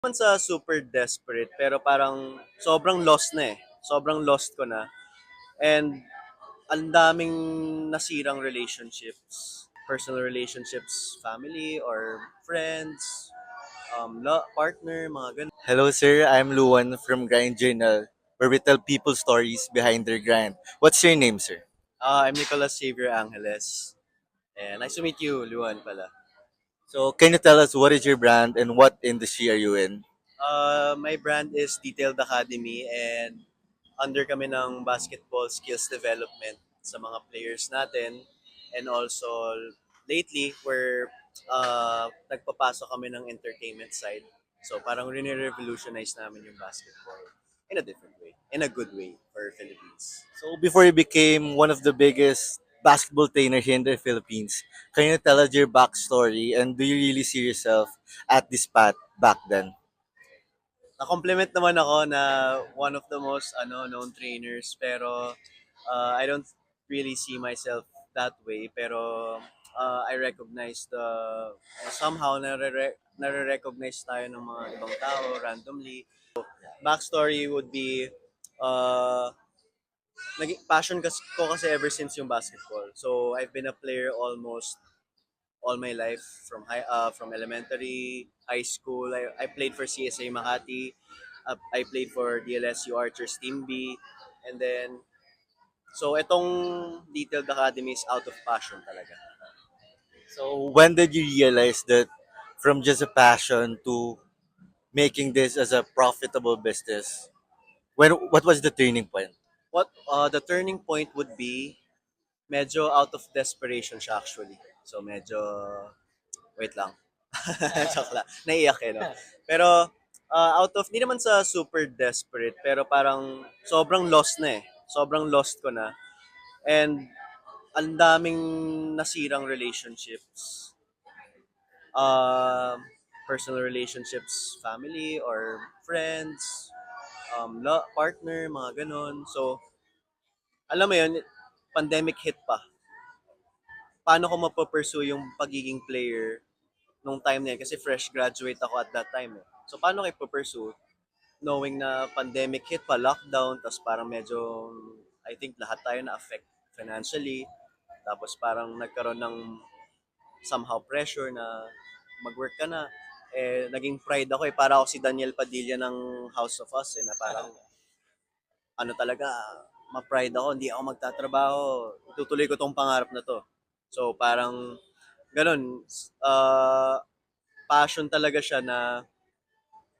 Naman sa super desperate, pero parang sobrang lost na eh. Sobrang lost ko na. And ang daming nasirang relationships. Personal relationships, family or friends, partner, mga ganun. Hello, sir. I'm Luan from Grind Journal, where we tell people stories behind their grind. What's your name, sir? I'm Nicolas Xavier Angeles. And nice to meet you, Luan pala. So, can you tell us what is your brand and what industry are you in? My brand is Detailed Academy and under kami ng basketball skills development sa mga players natin. And also, lately, nagpapasok kami ng entertainment side. So, parang revolutionize namin yung basketball in a different way, in a good way for Philippines. So, before you became one of the biggest basketball trainers here in the Philippines, can you tell us your backstory and do you really see yourself at this path back then? Na-compliment naman ako na one of the most known trainers pero I don't really see myself that way pero I recognize the somehow nare-recognize tayo ng mga ibang tao randomly. Backstory would be uh, naging ko kasi ever since yung basketball. So I've been a player almost all my life from elementary, high school. I played for CSA Makati. I played for DLSU Archers Team B. And then, so itong Detailed Academy is out of passion talaga. So, when did you realize that from just a passion to making this as a profitable business? What was the turning point? The turning point would be medyo out of desperation siya actually. So medyo, wait lang. Joke lang. Naiyak eh, no? Pero out of, di naman sa super desperate, pero parang sobrang lost na eh. Sobrang lost ko na. And ang daming nasirang relationships. Um, Personal relationships, family or friends, partner, mga ganon. So, alam mo yun, pandemic hit pa. Paano ko mapapursue yung pagiging player nung time na yun? Kasi fresh graduate ako at that time eh. So, paano kayo pursue knowing na pandemic hit pa, lockdown, tapos parang medyo, I think lahat tayo na-affect financially. Tapos parang nagkaroon ng somehow pressure na mag-work ka na. Eh, naging pride ako eh. Para ako si Daniel Padilla ng House of Us eh, na parang ano talaga, ma-pride ako, hindi ako magtatrabaho. Itutuloy ko tong pangarap na to. So parang ganun, passion talaga siya na